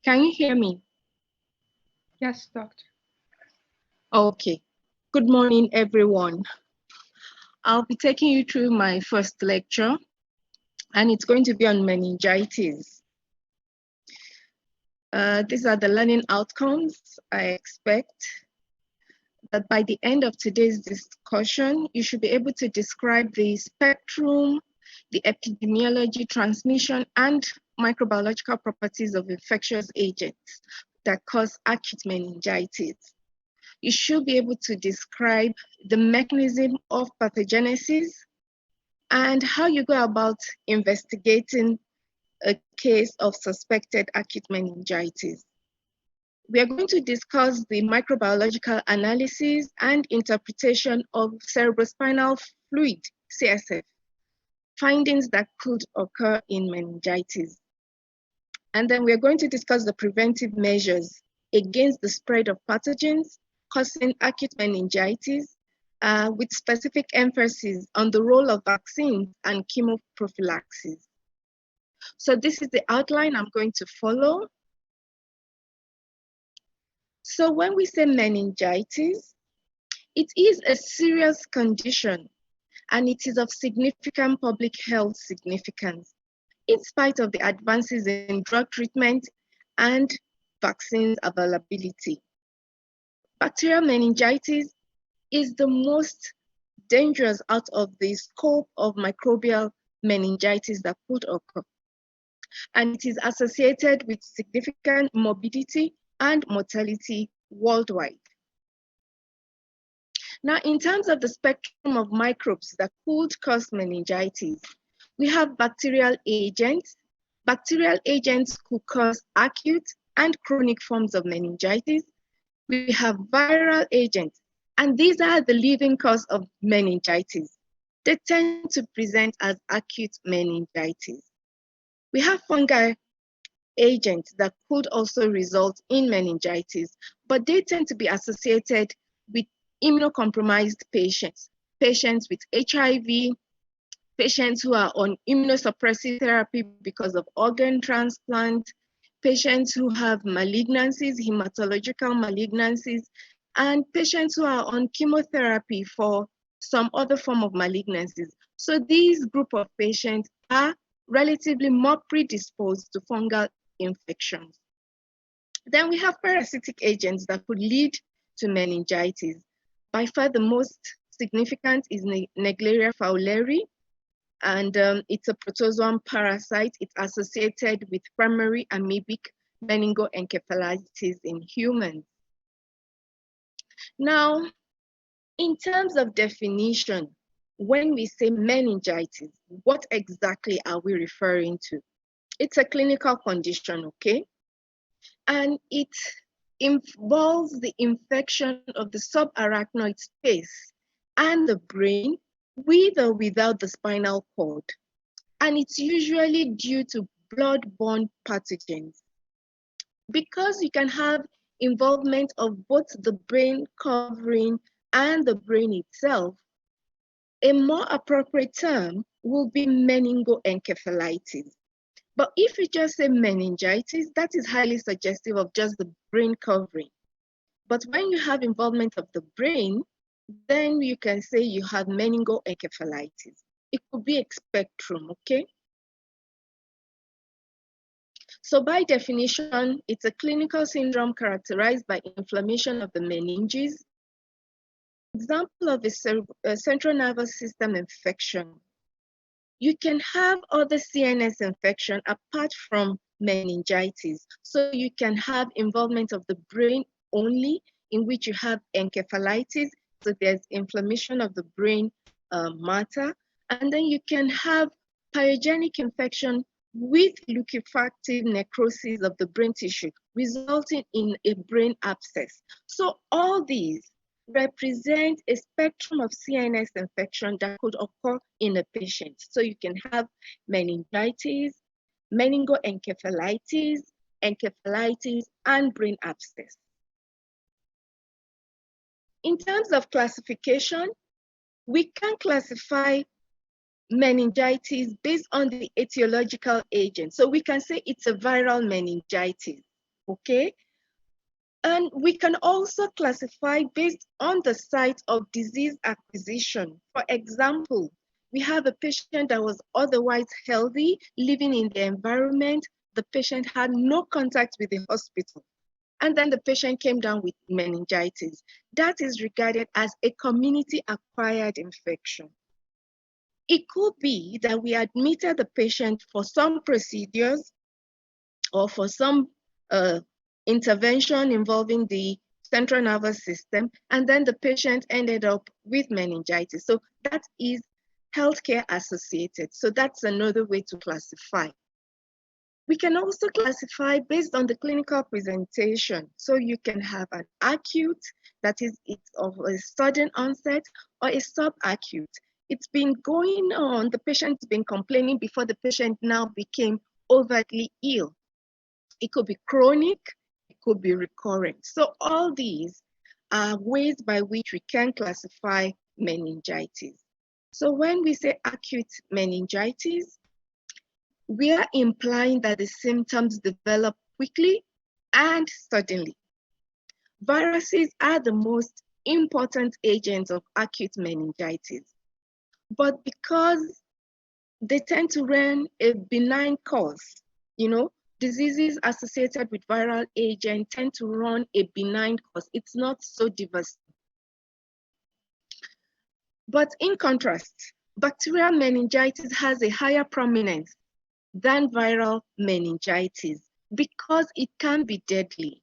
Can you hear me? Yes, doctor. Okay. Good morning, everyone. I'll be taking you through my first lecture, and it's going to be on meningitis. These are the learning outcomes I expect that by the end of today's discussion, you should be able to describe the spectrum, the epidemiology, transmission, and microbiological properties of infectious agents that cause acute meningitis. You should be able to describe the mechanism of pathogenesis and how you go about investigating a case of suspected acute meningitis. We are going to discuss the microbiological analysis and interpretation of cerebrospinal fluid, CSF, findings that could occur in meningitis. And then we are going to discuss the preventive measures against the spread of pathogens causing acute meningitis, with specific emphasis on the role of vaccines and chemoprophylaxis. So this is the outline I'm going to follow. So when we say meningitis, it is a serious condition and it is of significant public health significance, in spite of the advances in drug treatment and vaccines availability. Bacterial meningitis is the most dangerous out of the scope of microbial meningitis that could occur. And it is associated with significant morbidity and mortality worldwide. Now, in terms of the spectrum of microbes that could cause meningitis, we have bacterial agents. Bacterial agents could cause acute and chronic forms of meningitis. We have viral agents, and these are the leading cause of meningitis. They tend to present as acute meningitis. We have fungal agents that could also result in meningitis, but they tend to be associated with immunocompromised patients, patients with HIV, patients who are on immunosuppressive therapy because of organ transplant, patients who have malignancies, hematological malignancies, and patients who are on chemotherapy for some other form of malignancies. So these group of patients are relatively more predisposed to fungal infections. Then we have parasitic agents that could lead to meningitis. By far the most significant is Naegleria fowleri, and it's a protozoan parasite. It's associated with primary amoebic meningoencephalitis in humans. Now, in terms of definition, when we say meningitis, what exactly are we referring to? It's a clinical condition, okay? And it involves the infection of the subarachnoid space and the brain with or without the spinal cord. And it's usually due to blood-borne pathogens. Because you can have involvement of both the brain covering and the brain itself, a more appropriate term will be meningoencephalitis. But if you just say meningitis, that is highly suggestive of just the brain covering. But when you have involvement of the brain, then you can say you have meningoencephalitis. It could be a spectrum, okay? So by definition, it's a clinical syndrome characterized by inflammation of the meninges. Example of a central nervous system infection. You can have other CNS infection apart from meningitis. So you can have involvement of the brain only, in which you have encephalitis. So there's inflammation of the brain matter. And then you can have pyogenic infection with liquefactive necrosis of the brain tissue, resulting in a brain abscess. So all these represent a spectrum of CNS infection that could occur in a patient. So you can have meningitis, meningoencephalitis, encephalitis, and brain abscess. In terms of classification, we can classify meningitis based on the etiological agent. So we can say it's a viral meningitis. okay? And we can also classify based on the site of disease acquisition. For example, we have a patient that was otherwise healthy, living in the environment. The patient had no contact with the hospital. And then the patient came down with meningitis. That is regarded as a community-acquired infection. It could be that we admitted the patient for some procedures or for some intervention involving the central nervous system, and then the patient ended up with meningitis. So that is healthcare associated. So that's another way to classify. We can also classify based on the clinical presentation. So you can have an acute, that is, it's of a sudden onset, or a subacute. It's been going on, the patient's been complaining before the patient now became overtly ill. It could be chronic, it could be recurrent. So all these are ways by which we can classify meningitis. So when we say acute meningitis, we are implying that the symptoms develop quickly and suddenly. Viruses are the most important agents of acute meningitis, but because they tend to run a benign course, diseases associated with viral agents tend to run a benign course. It's not so devastating. But in contrast, bacterial meningitis has a higher prominence than viral meningitis because it can be deadly.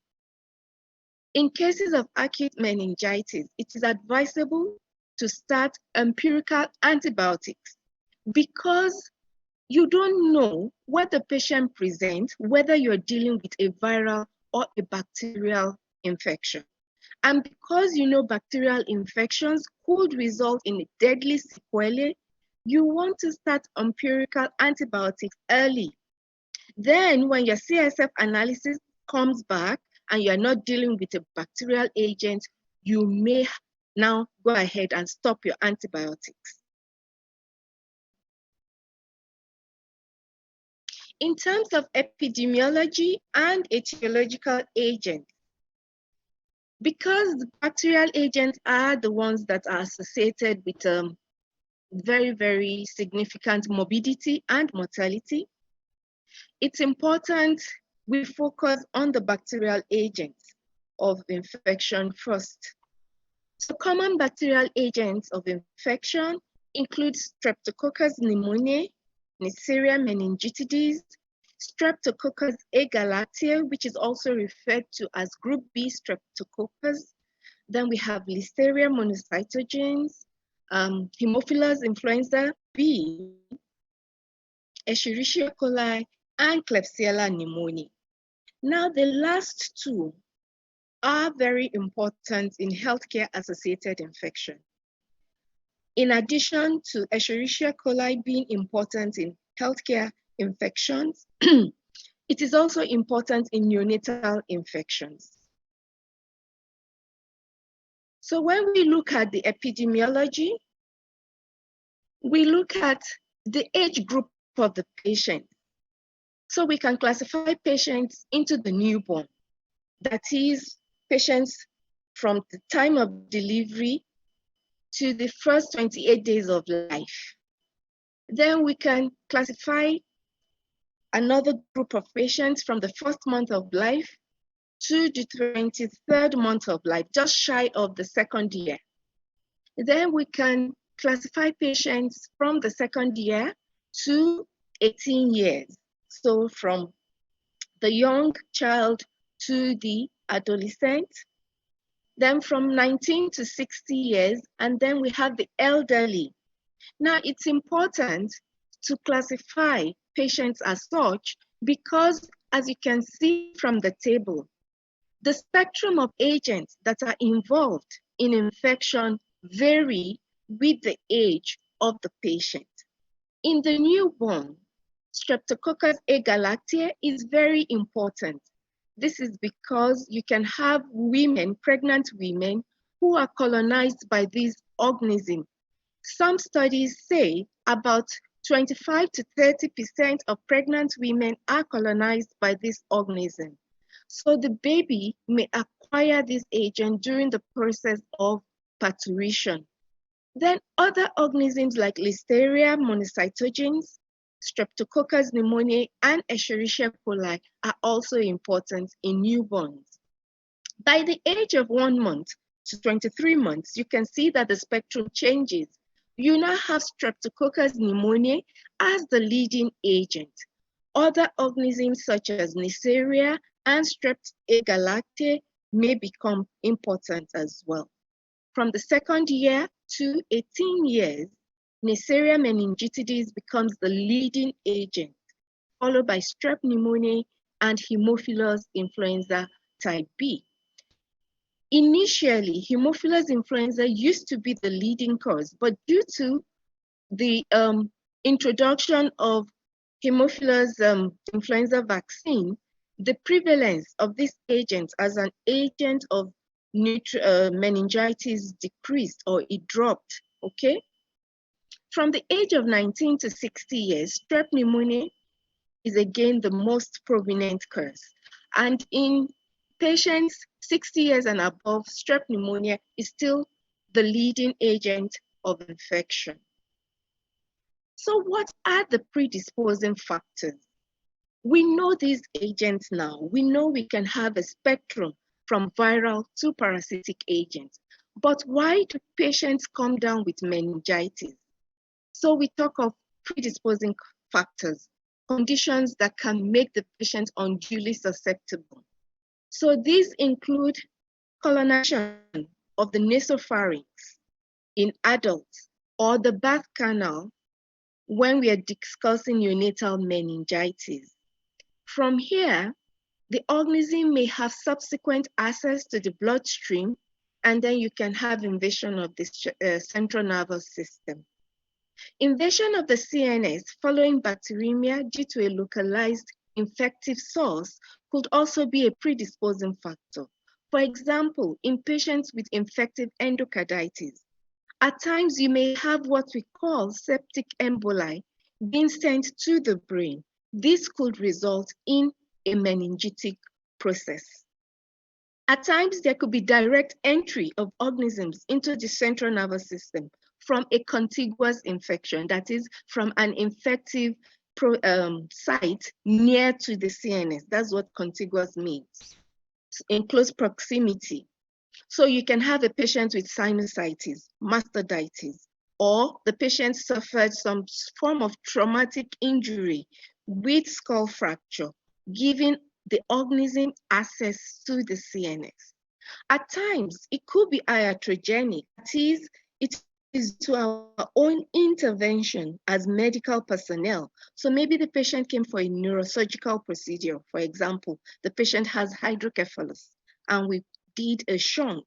In cases of acute meningitis, it is advisable to start empirical antibiotics because you don't know what the patient presents, whether you're dealing with a viral or a bacterial infection. And because you know bacterial infections could result in deadly sequelae, you want to start empirical antibiotics early. Then when your CSF analysis comes back and you're not dealing with a bacterial agent, you may now go ahead and stop your antibiotics. In terms of epidemiology and etiological agents, because the bacterial agents are the ones that are associated with very, very significant morbidity and mortality, it's important we focus on the bacterial agents of infection first. So common bacterial agents of infection include Streptococcus pneumoniae, Neisseria meningitidis, Streptococcus agalactiae, which is also referred to as Group B Streptococcus. Then we have Listeria monocytogenes, Haemophilus influenza B, Escherichia coli, and Klebsiella pneumoniae. Now, the last two are very important in healthcare-associated infection. In addition to Escherichia coli being important in healthcare infections, it is also important in neonatal infections. So when we look at the epidemiology, we look at the age group of the patient. So we can classify patients into the newborn, that is, patients from the time of delivery to the first 28 days of life. Then we can classify another group of patients from the first month of life to the 23rd month of life, just shy of the second year. Then we can classify patients from the second year to 18 years. So from the young child to the adolescent, then from 19 to 60 years, and then we have the elderly. Now, it's important to classify patients as such because, as you can see from the table, the spectrum of agents that are involved in infection vary with the age of the patient. In the newborn, Streptococcus agalactiae is very important. This is because you can have women, pregnant women, who are colonized by this organism. Some studies say about 25 to 30% of pregnant women are colonized by this organism. So the baby may acquire this agent during the process of parturition. Then other organisms like Listeria monocytogenes, Streptococcus pneumoniae, and Escherichia coli are also important in newborns. By the age of 1 month to 23 months, you can see that the spectrum changes. You now have Streptococcus pneumoniae as the leading agent. Other organisms such as Neisseria and Strep A galactae may become important as well. From the second year to 18 years, Neisseria meningitidis becomes the leading agent, followed by Strep pneumoniae and Haemophilus influenza type B. Initially, Haemophilus influenza used to be the leading cause, but due to the introduction of Haemophilus influenza vaccine, the prevalence of this agent as an agent of meningitis decreased, or it dropped, okay? From the age of 19 to 60 years, strep pneumoniae is again the most prominent cause. And in patients 60 years and above, strep pneumonia is still the leading agent of infection. So what are the predisposing factors? We know these agents now. We know we can have a spectrum from viral to parasitic agents. But why do patients come down with meningitis? So we talk of predisposing factors, conditions that can make the patient unduly susceptible. So these include colonization of the nasopharynx in adults, or the birth canal when we are discussing neonatal meningitis. From here, the organism may have subsequent access to the bloodstream, and then you can have invasion of the central nervous system. Invasion of the CNS following bacteremia due to a localized infective source could also be a predisposing factor. For example, in patients with infective endocarditis, at times you may have what we call septic emboli being sent to the brain. This could result in a meningitic process. At times, there could be direct entry of organisms into the central nervous system from a contiguous infection, that is, from an infective site near to the CNS. That's what contiguous means, in close proximity. So you can have a patient with sinusitis, mastocytitis, or the patient suffered some form of traumatic injury with skull fracture, giving the organism access to the CNS. At times, it could be iatrogenic. That is, it is to our own intervention as medical personnel. So maybe the patient came for a neurosurgical procedure. For example, the patient has hydrocephalus, and we did a shunt,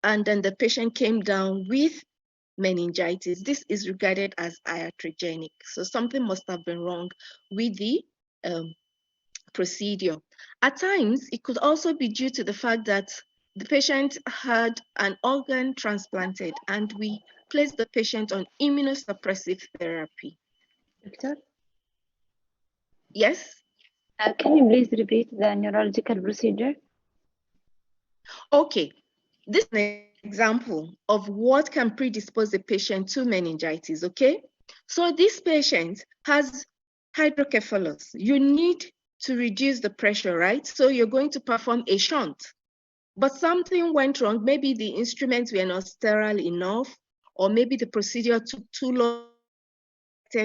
and then the patient came down with meningitis. This is regarded as iatrogenic. So something must have been wrong with the procedure. At times, it could also be due to the fact that the patient had an organ transplanted and we placed the patient on immunosuppressive therapy. Doctor? Yes? Can you please repeat the neurological procedure? Okay, this is an example of what can predispose a patient to meningitis, okay? So this patient has hydrocephalus. You need to reduce the pressure, right? So you're going to perform a shunt. But something went wrong. Maybe the instruments were not sterile enough, or maybe the procedure took too long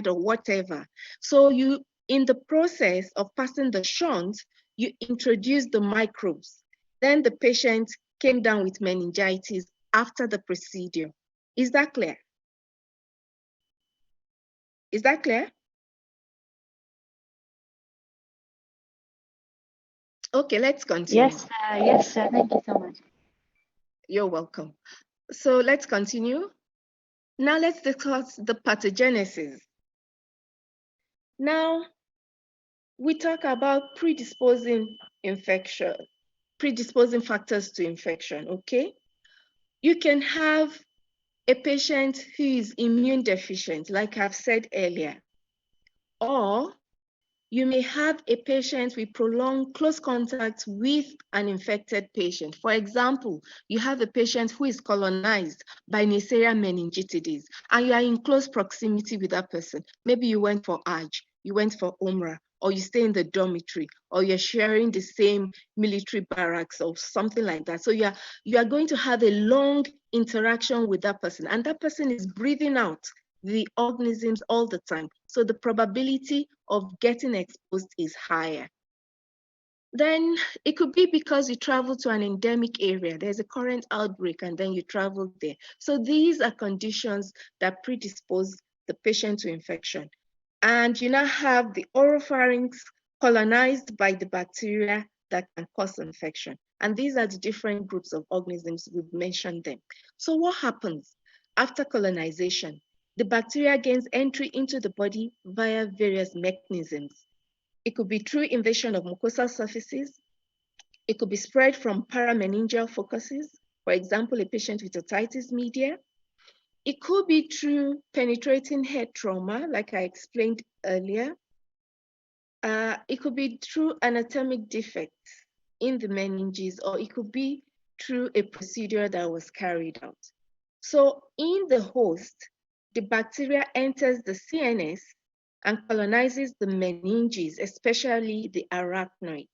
or whatever. So you, in the process of passing the shunt, you introduce the microbes. Then the patient came down with meningitis after the procedure. Is that clear? Is that clear? Okay, let's continue. Yes, thank you so much. You're welcome. So let's continue. Now let's discuss the pathogenesis. Now, we talk about predisposing factors to infection, okay? You can have a patient who is immune deficient, like I've said earlier, or You may have a patient with prolonged close contact with an infected patient. For example, you have a patient who is colonized by Neisseria meningitidis, and you are in close proximity with that person. Maybe you went for Hajj, you went for Umrah, or you stay in the dormitory, or you're sharing the same military barracks or something like that. So you are going to have a long interaction with that person, and that person is breathing out the organisms all the time. So the probability of getting exposed is higher. Then it could be because you travel to an endemic area, there's a current outbreak, and then you travel there. So these are conditions that predispose the patient to infection. And you now have the oropharynx colonized by the bacteria that can cause infection. And these are the different groups of organisms, we've mentioned them. So what happens after colonization? The bacteria gains entry into the body via various mechanisms. It could be through invasion of mucosal surfaces. It could be spread from parameningeal focuses, for example, a patient with otitis media. It could be through penetrating head trauma, like I explained earlier. It could be through anatomic defects in the meninges, or it could be through a procedure that was carried out. So in the host, the bacteria enters the CNS and colonizes the meninges, especially the arachnoid.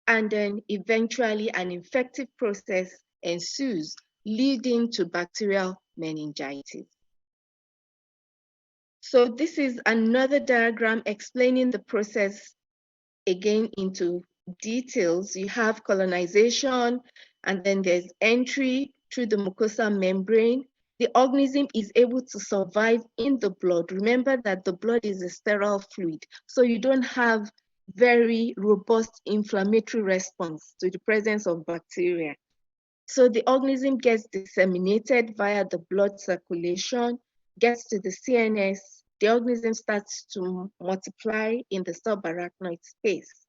And then eventually an infective process ensues, leading to bacterial meningitis. So this is another diagram explaining the process again into details. You have colonization, and then there's entry through the mucosal membrane. The organism is able to survive in the blood. Remember that the blood is a sterile fluid, so you don't have very robust inflammatory response to the presence of bacteria. So the organism gets disseminated via the blood circulation, gets to the CNS, the organism starts to multiply in the subarachnoid space.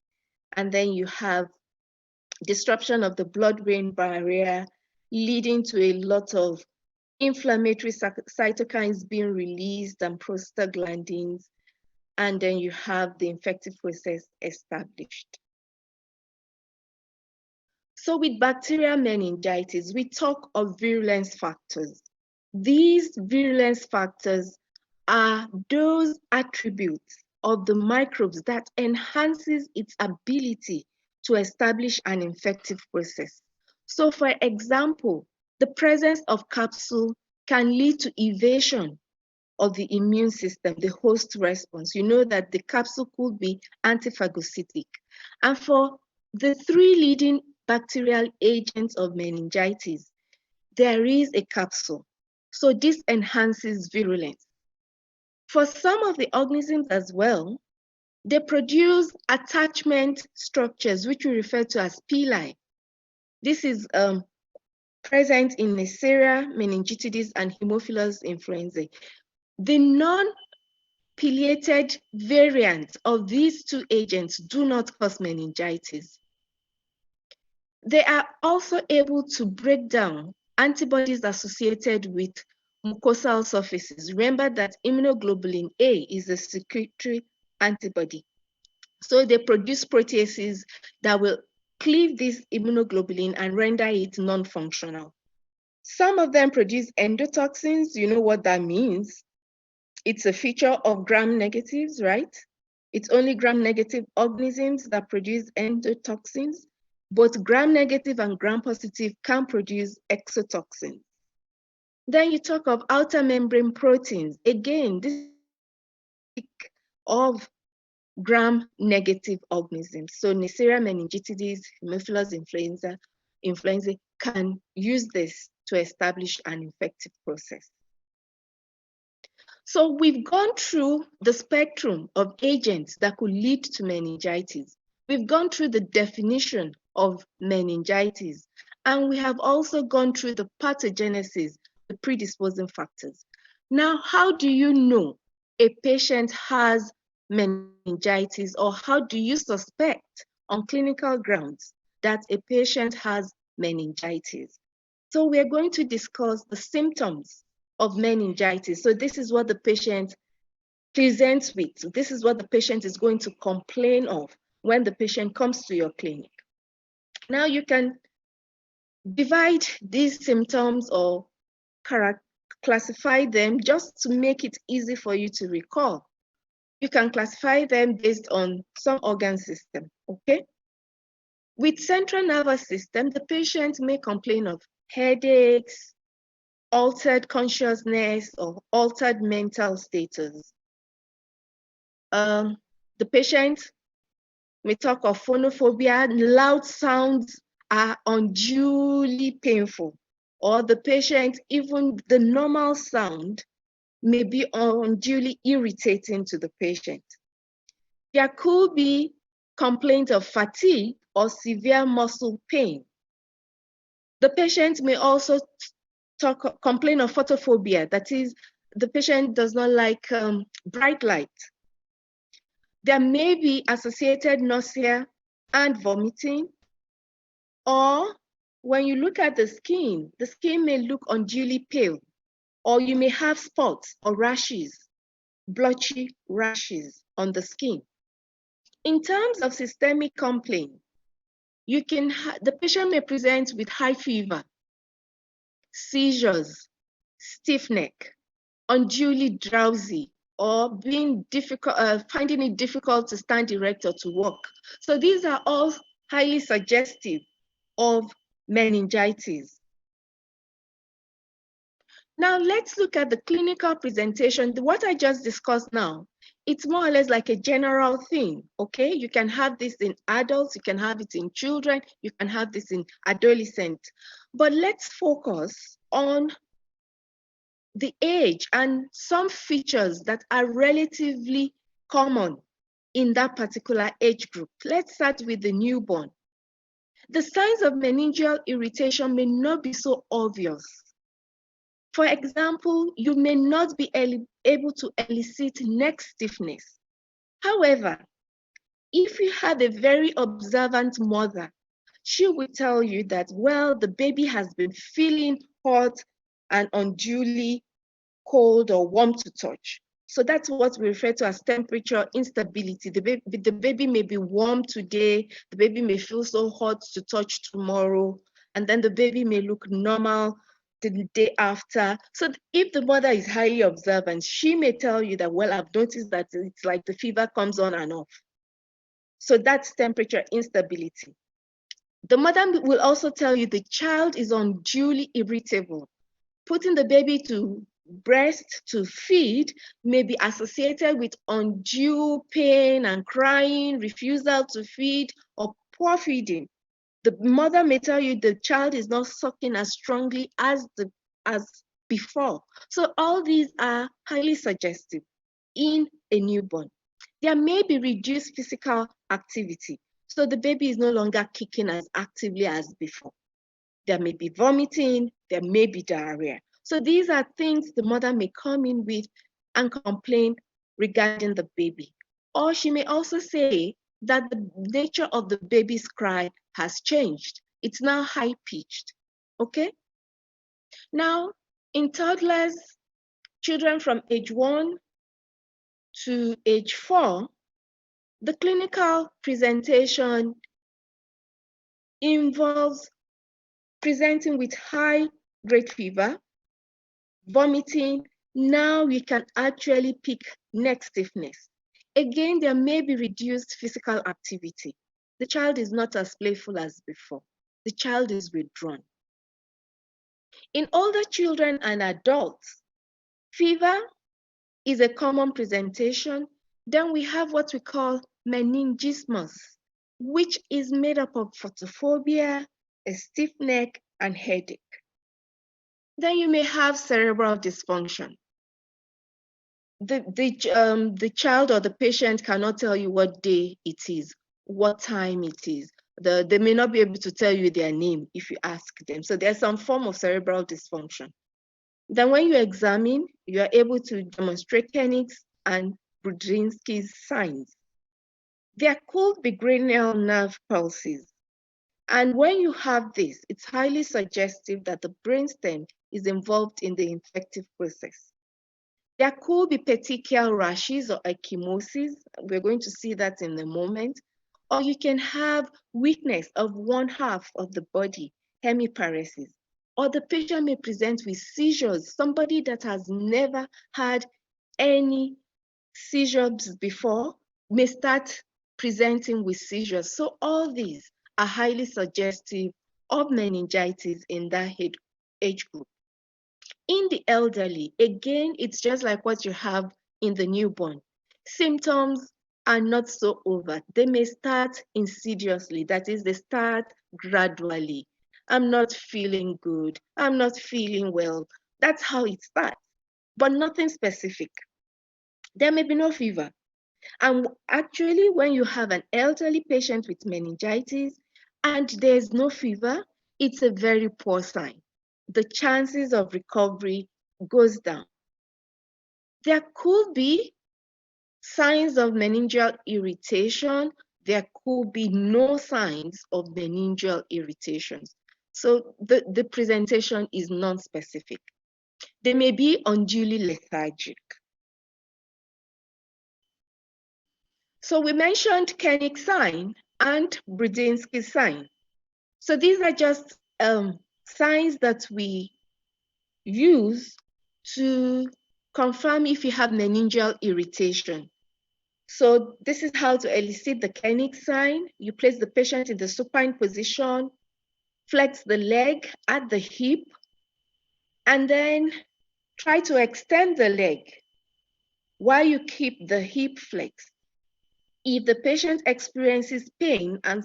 And then you have disruption of the blood-brain barrier, leading to a lot of inflammatory cytokines being released and prostaglandins, and then you have the infective process established. So with bacterial meningitis, we talk of virulence factors. These virulence factors are those attributes of the microbes that enhances its ability to establish an infective process. So for example, the presence of capsule can lead to evasion of the immune system, the host response. You know that the capsule could be antiphagocytic. And for the three leading bacterial agents of meningitis, there is a capsule. So this enhances virulence. For some of the organisms as well, they produce attachment structures, which we refer to as pili. This is present in Neisseria meningitidis and Haemophilus influenzae. The non-pileated variants of these two agents do not cause meningitis. They are also able to break down antibodies associated with mucosal surfaces. Remember that immunoglobulin A is a secretory antibody. So they produce proteases that will cleave this immunoglobulin and render it non-functional. Some of them produce endotoxins. You know what that means. It's a feature of gram-negatives, right? It's only gram-negative organisms that produce endotoxins. Both gram-negative and gram-positive can produce exotoxins. Then you talk of outer membrane proteins. Again, this is of gram-negative organisms. So Neisseria meningitidis, Haemophilus influenzae can use this to establish an infective process. So we've gone through the spectrum of agents that could lead to meningitis. We've gone through the definition of meningitis, and we have also gone through the pathogenesis, the predisposing factors. Now, how do you know a patient has meningitis, or how do you suspect on clinical grounds that a patient has meningitis? So we are going to discuss the symptoms of meningitis. So this is what the patient presents with. This is what the patient is going to complain of when the patient comes to your clinic. Now you can divide these symptoms or classify them just to make it easy for you to recall. You can classify them based on some organ system, okay? With central nervous system, the patient may complain of headaches, altered consciousness, or altered mental status. The patient may talk of phonophobia, loud sounds are unduly painful, or the patient, even the normal sound may be unduly irritating to the patient. There could be complaint of fatigue or severe muscle pain. The patient may also complain of photophobia, that is, the patient does not like bright light. There may be associated nausea and vomiting, or when you look at the skin may look unduly pale, or you may have spots or rashes, blotchy rashes on the skin. In terms of systemic complaint, the patient may present with high fever, seizures, stiff neck, unduly drowsy, or finding it difficult to stand erect or to walk. So these are all highly suggestive of meningitis. Now let's look at the clinical presentation. What I just discussed now, it's more or less like a general thing, okay? You can have this in adults, you can have it in children, you can have this in adolescents. But let's focus on the age and some features that are relatively common in that particular age group. Let's start with the newborn. The signs of meningeal irritation may not be so obvious. For example, you may not be able to elicit neck stiffness. However, if you have a very observant mother, she will tell you that, well, the baby has been feeling hot and unduly cold or warm to touch. So that's what we refer to as temperature instability. The baby may be warm today, the baby may feel so hot to touch tomorrow, and then the baby may look normal the day after. So if the mother is highly observant, she may tell you that, well, I've noticed that it's like the fever comes on and off. So that's temperature instability. The mother will also tell you the child is unduly irritable. Putting the baby to breast to feed may be associated with undue pain and crying, refusal to feed, or poor feeding. The mother may tell you the child is not sucking as strongly as before. So all these are highly suggestive in a newborn. There may be reduced physical activity. So the baby is no longer kicking as actively as before. There may be vomiting, there may be diarrhea. So these are things the mother may come in with and complain regarding the baby. Or she may also say that the nature of the baby's cry has changed. It's now high-pitched, okay? Now, in toddlers, children from age 1 to age 4, the clinical presentation involves presenting with high-grade fever, vomiting. Now we can actually pick neck stiffness. Again, there may be reduced physical activity. The child is not as playful as before. The child is withdrawn. In older children and adults, fever is a common presentation. Then we have what we call Meningismous, which is made up of photophobia, a stiff neck, and headache. Then you may have cerebral dysfunction. The child or the patient cannot tell you what day it is, what time it is. They may not be able to tell you their name if you ask them. So there's some form of cerebral dysfunction. Then when you examine, you are able to demonstrate Koenig's and Brudzinski's signs. There could be cranial nerve pulses. And when you have this, it's highly suggestive that the brainstem is involved in the infective process. There could be petechial rashes or ecchymosis. We're going to see that in a moment. Or you can have weakness of one half of the body, hemiparesis. Or the patient may present with seizures, somebody that has never had any seizures before may start presenting with seizures. So all these are highly suggestive of meningitis in that age group. In the elderly, again, it's just like what you have in the newborn. Symptoms are not so overt. They may start insidiously, that is, they start gradually. I'm not feeling good. I'm not feeling well. That's how it starts, but nothing specific. There may be no fever. And actually, when you have an elderly patient with meningitis and there's no fever, it's a very poor sign. The chances of recovery goes down. There could be signs of meningeal irritation. There could be no signs of meningeal irritations. So the presentation is non-specific. They may be unduly lethargic. So we mentioned Koenig sign and Brudzinski sign. So these are just signs that we use to confirm if you have meningeal irritation. So this is how to elicit the Koenig sign. You place the patient in the supine position, flex the leg at the hip, and then try to extend the leg while you keep the hip flexed. If the patient experiences pain and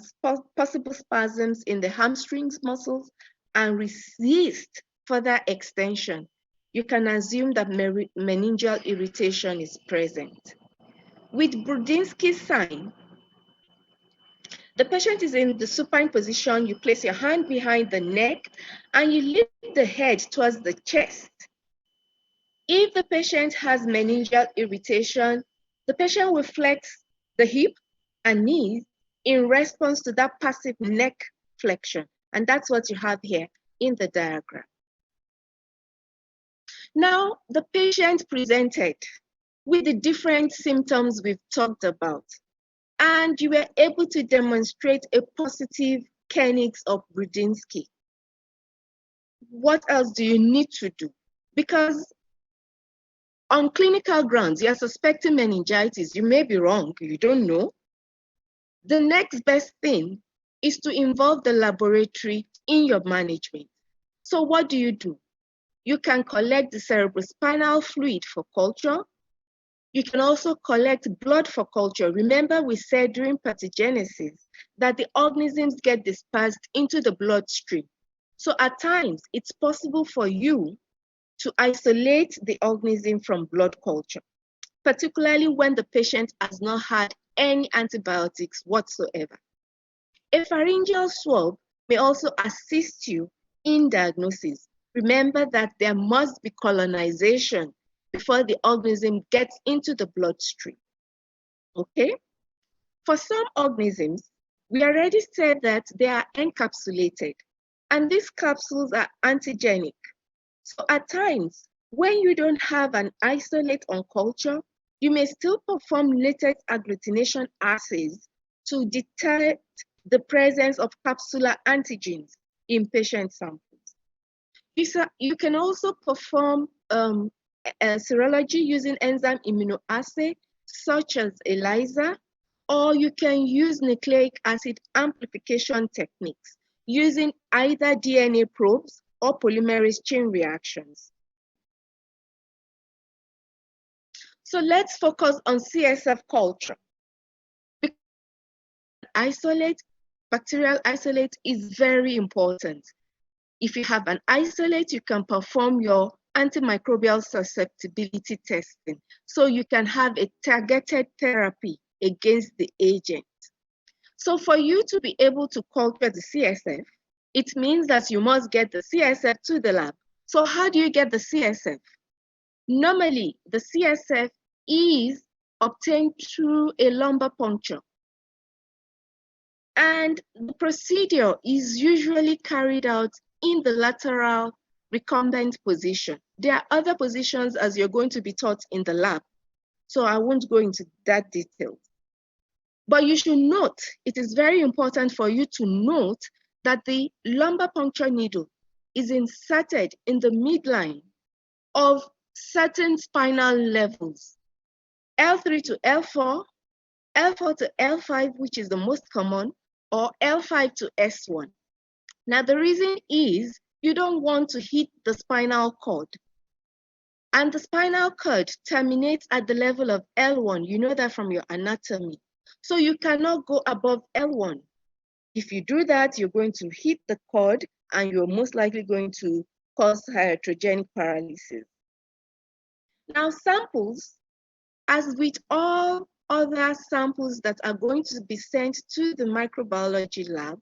possible spasms in the hamstrings muscles and resists further extension, you can assume that meningeal irritation is present. With Brudzinski's sign, the patient is in the supine position. You place your hand behind the neck and you lift the head towards the chest. If the patient has meningeal irritation, the patient will flex the hip and knees in response to that passive neck flexion. And that's what you have here in the diagram. Now, the patient presented with the different symptoms we've talked about, and you were able to demonstrate a positive Koenig's of Brudzinski. What else do you need to do? Because on clinical grounds, you're suspecting meningitis. You may be wrong, you don't know. The next best thing is to involve the laboratory in your management. So what do? You can collect the cerebrospinal fluid for culture. You can also collect blood for culture. Remember, we said during pathogenesis that the organisms get dispersed into the bloodstream. So at times, it's possible for you to isolate the organism from blood culture, particularly when the patient has not had any antibiotics whatsoever. A pharyngeal swab may also assist you in diagnosis. Remember that there must be colonization before the organism gets into the bloodstream. Okay? For some organisms, we already said that they are encapsulated, and these capsules are antigenic. So at times, when you don't have an isolate on culture, you may still perform latex agglutination assays to detect the presence of capsular antigens in patient samples. You can also perform serology using enzyme immunoassay, such as ELISA, or you can use nucleic acid amplification techniques using either DNA probes or polymerase chain reactions. So let's focus on CSF culture. Bacterial isolate is very important. If you have an isolate, you can perform your antimicrobial susceptibility testing. So you can have a targeted therapy against the agent. So for you to be able to culture the CSF, it means that you must get the CSF to the lab. So how do you get the CSF? Normally, the CSF is obtained through a lumbar puncture. And the procedure is usually carried out in the lateral recumbent position. There are other positions as you're going to be taught in the lab, so I won't go into that detail. But you should note, it is very important for you to note that the lumbar puncture needle is inserted in the midline of certain spinal levels, L3 to L4, L4 to L5, which is the most common, or L5 to S1. Now, the reason is you don't want to hit the spinal cord. And the spinal cord terminates at the level of L1. You know that from your anatomy. So you cannot go above L1. If you do that, you're going to hit the cord and you're most likely going to cause iatrogenic paralysis. Now, samples, as with all other samples that are going to be sent to the microbiology lab,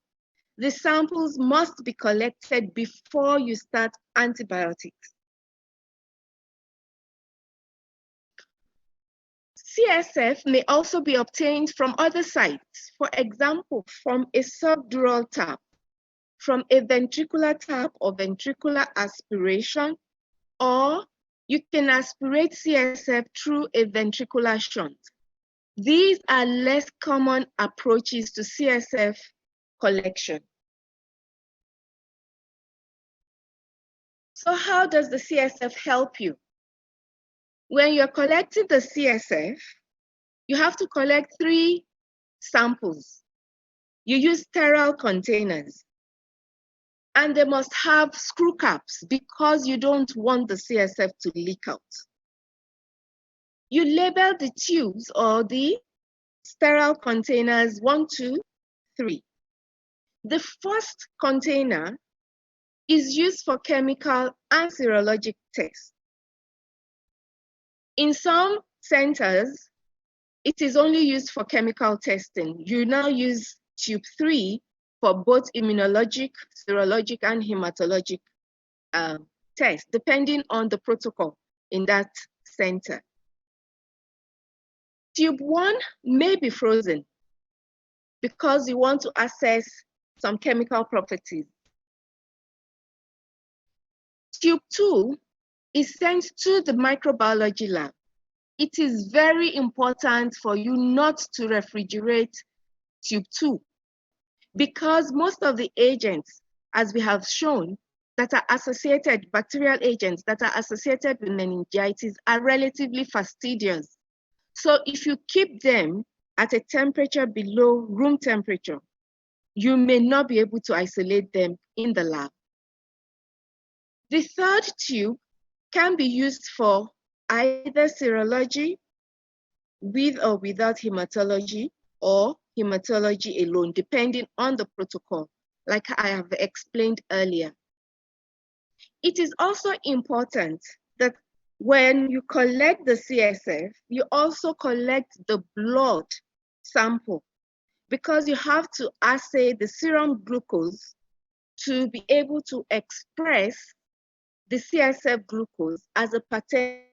the samples must be collected before you start antibiotics. CSF may also be obtained from other sites, for example, from a subdural tap, from a ventricular tap or ventricular aspiration, or you can aspirate CSF through a ventricular shunt. These are less common approaches to CSF collection. So how does the CSF help you? When you're collecting the CSF, you have to collect 3 samples. You use sterile containers, and they must have screw caps because you don't want the CSF to leak out. You label the tubes or the sterile containers 1, 2, 3. The first container is used for chemical and serologic tests. In some centers, it is only used for chemical testing. You now use tube 3 for both immunologic, serologic, and hematologic tests, depending on the protocol in that center. Tube 1 may be frozen because you want to assess some chemical properties. Tube 2 is sent to the microbiology lab. It is very important for you not to refrigerate tube 2 because most of the agents, as we have shown, that are associated, bacterial agents that are associated with meningitis are relatively fastidious. So if you keep them at a temperature below room temperature, you may not be able to isolate them in the lab. The third tube can be used for either serology with or without hematology, or hematology alone, depending on the protocol, like I have explained earlier. It is also important that when you collect the CSF, you also collect the blood sample because you have to assay the serum glucose to be able to express the CSF glucose as a percentage